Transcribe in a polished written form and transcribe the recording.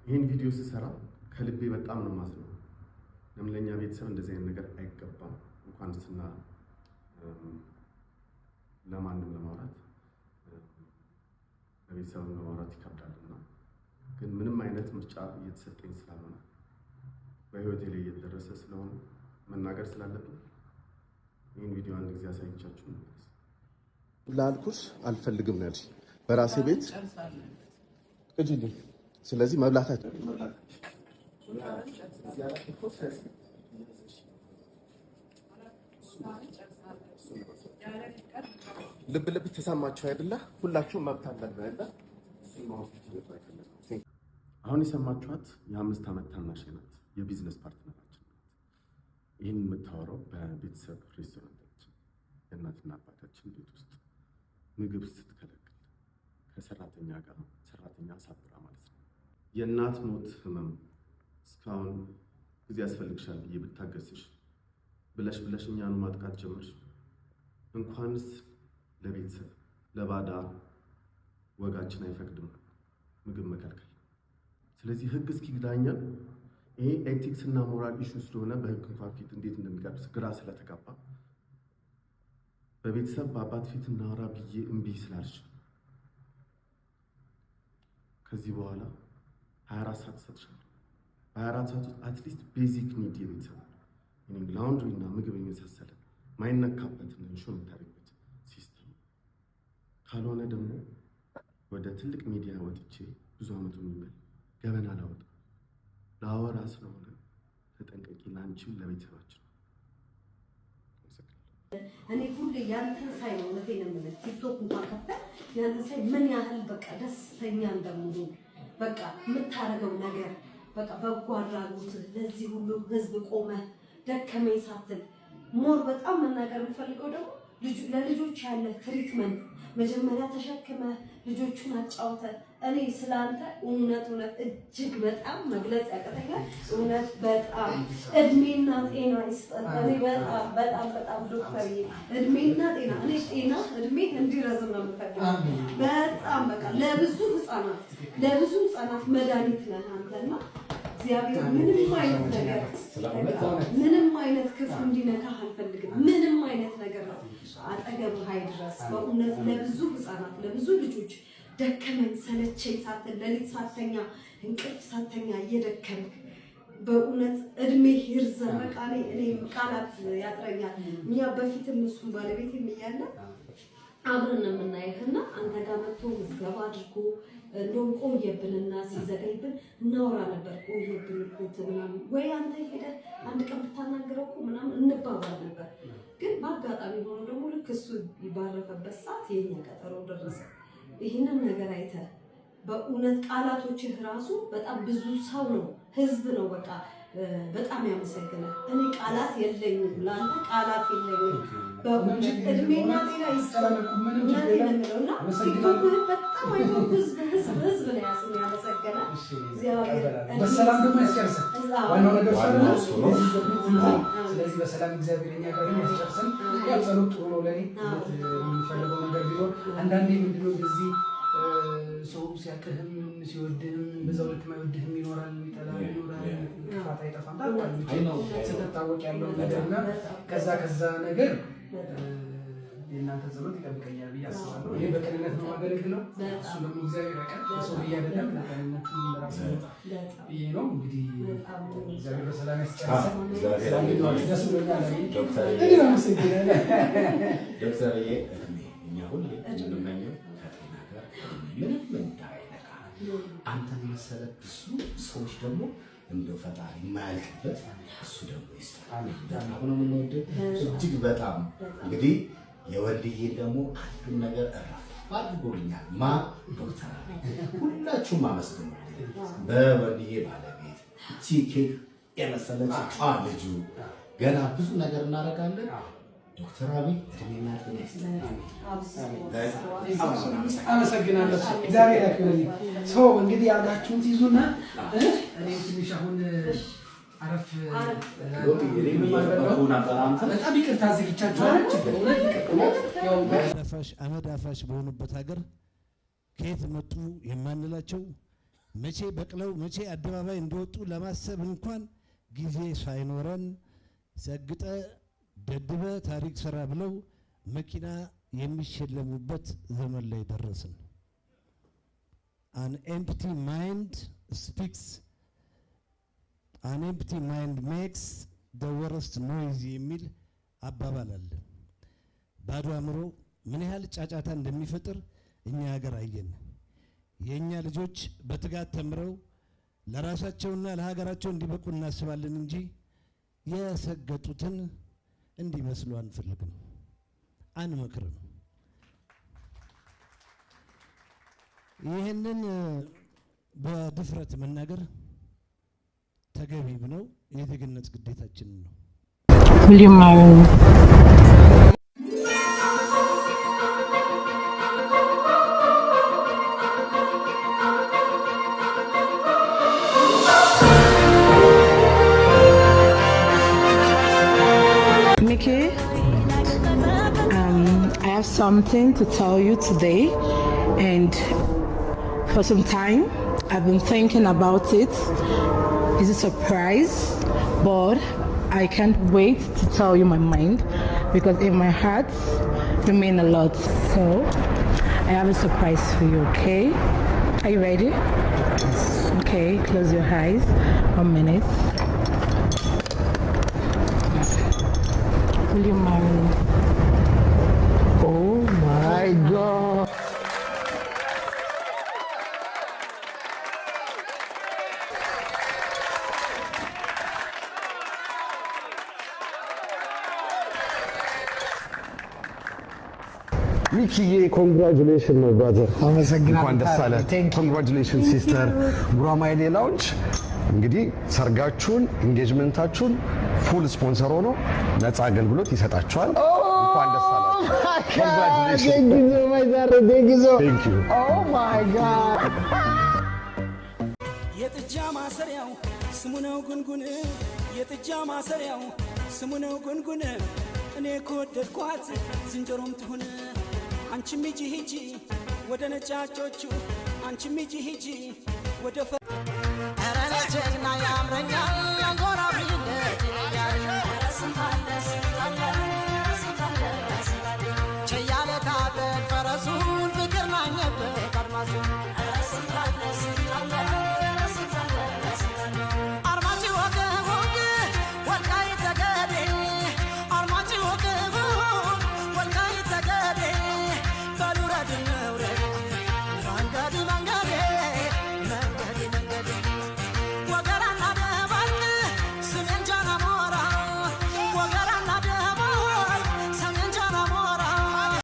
ይሄን ቪዲዮ ስሰራ ከልቤ በጣም ነው ማዝነው። ለኛ ቤተሰብ እንደዚህ አይነት ነገር አይገባም። እንኳንስና ለማንም ለማውራት ለቤተሰብ ለማውራት ይከብዳልና ግን ምንም አይነት ምርጫ እየተሰጠኝ ስላልሆነ በህይወቴ ላይ እየደረሰ ስለሆነ መናገር ስላለብኝ ይሄን ቪዲዮ አንድ ጊዜ አሳይቻችሁ ነው ላልኩሽ አልፈልግም ነው ያልሽ በራሴ ቤት እጅልኝ። ስለዚህ መብላታችሁ ልብ ልብ ተሰማችሁ አይደለ? ሁላችሁም መብት አላችሁ አይደለ? አሁን የሰማችኋት የ5 ዓመት ታናሽ ናት፣ የቢዝነስ ፓርትነራችን ናት። ይህን የምታወራው በቤተሰብ ሬስቶራንታችን የእናትና አባታችን ቤት ውስጥ ምግብ ስትከለክል ከሰራተኛ ጋር ሰራተኛ ሳብራ ማለት ነው። የእናት ሞት ህመም እስካሁን ጊዜ ያስፈልግሻል ብዬ ብታገስሽ ብለሽ እኛን ማጥቃት ጀመርሽ። እንኳንስ ለቤተሰብ ለባዳ ወጋችን አይፈቅድም ምግብ መከልከል። ስለዚህ ህግ እስኪዳኛል ይሄ ኤቲክስ እና ሞራል ኢሹ ስለሆነ በህግ እንኳን ፊት እንዴት እንደሚቀርብ ግራ ስለተጋባ በቤተሰብ በአባት ፊት እናወራ ብዬ እምቢ ስላልሽ ከዚህ በኋላ 24 ሰዓት ሰጥሻለሁ። በ24 ሰዓት ውስጥ አትሊስት ቤዚክ ኒድ የቤተሰብ ላውንድሪ እና ምግብ የመሳሰለ ማይነካበት ነው ሾ የምታደርግበት ሲስተም ካልሆነ ደግሞ ወደ ትልቅ ሚዲያ ወጥቼ ብዙ አመቱ የሚል ገበና ላወጣ ላወራ ስለሆነ ተጠንቀቂ፣ ላንቺም ለቤተሰባችን። እኔ ሁሌ ያንተን ሳይ ነው እውነቴን ነው የምልህ። ቲክቶክ እንኳን ከፍተህ ያንተን ሳይ ምን ያህል በቃ ደስተኛ እንደምሆን በቃ የምታደርገው ነገር በቃ በጎ አድራጎት ለዚህ ሁሉ ህዝብ ቆመ ደከመኝ ሳትል ሞር በጣም መናገር የምፈልገው ደግሞ ለልጆች ያለ ትሪትመንት መጀመሪያ ተሸክመ ልጆቹን አጫውተ እኔ ስላንተ እውነት እጅግ በጣም መግለጽ ያቀተኛል። እውነት በጣም እድሜና ጤና ይስጠን። እኔ በጣም ዶክተር እድሜና ጤና እድሜ እንዲረዝም ነው የምፈልገው። በጣም በቃ ለብዙ ህፃናት መድኃኒት ነህ አንተና እግዚአብሔር ምንም አይነት ክፉ እንዲነካህ አልፈልግም። ምንም አይነት ነገር አጠገብህ አይድረስ። በእውነት ለብዙ ህፃናት ለብዙ ልጆች ደከመኝ ሰለቸኝ ሳትል ሌሊት ሳተኛ እንቅልፍ ሳተኛ እየደከምክ በእውነት እድሜ ይርዘም። በቃ እኔ ቃላት ያጥረኛል። እኛ በፊትም እሱም ባለቤቴም እያለ አብረን ነው የምናየውና አንተ ጋር መጥቶ ምዝገባ አድርጎ እንደውም ቆየብንና ሲዘገይብን እናወራ ነበር። ቆየብን እኮ ምናምን ወይ አንተ ሄደህ አንድ ቀን ብታናግረው እኮ ምናምን እንባባል ነበር። ግን በአጋጣሚ ሆኖ ደግሞ ልክ እሱ ባረፈበት ሰዓት የኛ ቀጠሮ ደረሰ። ይህንን ነገር አይተህ በእውነት ቃላቶችህ ራሱ በጣም ብዙ ሰው ነው ህዝብ ነው በቃ በጣም ያመሰግናል። እኔ ቃላት የለኝም፣ ላንተ ቃላት የለኝም። በእውነት እድሜና ጤና ይስጠን። እውነቴን ነው ቲክቶክ በጣም አይቶ ህዝብ ነው ያመሰገናል። እግዚአብሔር በሰላም ደግሞ ያስጨርሰን። ዋናው ነገር ስለዚህ በሰላም እግዚአብሔር እኛ ጋር ያስጨርሰን። ያው ጸሎት ጥሩ ነው ለኔ የምፈልገው ነገር ቢኖር አንዳንዴ ምንድነው እንደዚህ ሰው ሲያቅህም ሲወድህም በዛው ልክ ማይወድህም ይኖራል፣ ይጠላል ይኖራል፣ ጥፋት አይጠፋም። ስትታወቅ ያለው ነገርና ከዛ ነገር የእናንተ ጸሎት ይጠብቀኛል ብዬ አስባለሁ። ይሄ በቅንነት ነው ማገለግለው። እሱ ደግሞ እግዚአብሔር ያውቃል። ሰው ብዬ አይደለም ለቅንነቱ ለራሱ ብዬ ነው። እንግዲህ እግዚአብሔር በሰላም ያስጨርሰን። ደስ ብሎኛል። ዶክተርዬ እኛ ሁሌ የምንመኘው ምንም እንዳይነካ አንተን መሰለ ብዙ ሰዎች ደግሞ እንደው ፈጣሪ የማያልቅበት እሱ ደግሞ ይስጣል። በጣም ነው የምንወደው እጅግ በጣም እንግዲህ የወልድዬ ደግሞ አንዱን ነገር እረፍ አድርጎልኛል። ዶክተር ሁላችሁም አመስግኑ። በወልድዬ ባለቤት ኬክ የመሰለች ልጁ ገና ብዙ ነገር እናደርጋለን። ዶክተር አብይ እድሜና ጤና ይስጥልኝ። አመሰግናለሁ። እግዚአብሔር ያክብርልኝ። ሰው እንግዲህ ያላችሁን ትይዙና እኔ ትንሽ አሁን አረፍ በጣም ይቅርታ ዘግቻችኋለሁ። አመድ አፋሽ በሆኑበት ሀገር ከየት መጡ የማንላቸው መቼ በቅለው መቼ አደባባይ እንደወጡ ለማሰብ እንኳን ጊዜ ሳይኖረን ሰግጠ ደድበ ታሪክ ሰራ ብለው መኪና የሚሸለሙበት ዘመን ላይ ደረስን። An empty mind speaks. An empty mind makes the worst noise የሚል አባባል አለ። ባዶ አእምሮ ምን ያህል ጫጫታ እንደሚፈጥር እኛ ሀገር አየን። የኛ ልጆች በትጋት ተምረው ለራሳቸውና ለሀገራቸው እንዲበቁ እናስባለን እንጂ የሰገጡትን እንዲመስሉ አንፈልግም፣ አንመክርም። ይህንን በድፍረት መናገር ተገቢም ነው፣ የዜግነት ግዴታችን ነው። Mickey, I have something to tell you today, and for some time I've been thinking about it. It's a surprise, but I can't wait to tell you my mind because in my heart you mean a lot. So I have a surprise for you, okay? Are you ready? Okay, close your eyes. 1 minute. Will you marry me? Oh my God. Mickey, congratulations, my brother. እንኳን ደስ አለ። Congratulations, sister. ጉራማይሌ ላውንጅ እንግዲህ ሰርጋችሁን ኢንጌጅመንታችሁን ፉል ስፖንሰር ሆኖ ነፃ አገልግሎት ይሰጣችኋል። እንኳን ደስ አላችሁ። Congratulations. Thank you so much, brother. Thank you so much. Thank you. Oh my God. የጥጃ ማሰሪያው ስሙ ነው ጉንጉን፣ የጥጃ ማሰሪያው ስሙ ነው ጉንጉን። እኔ ከወደድኳት ዝንጀሮም ትሁን። አንቺም ሂጂ ሂጂ ወደ ነጫጮቹ፣ አንቺም ሂጂ ሂጂ ወደ ጀግና ያምረኛል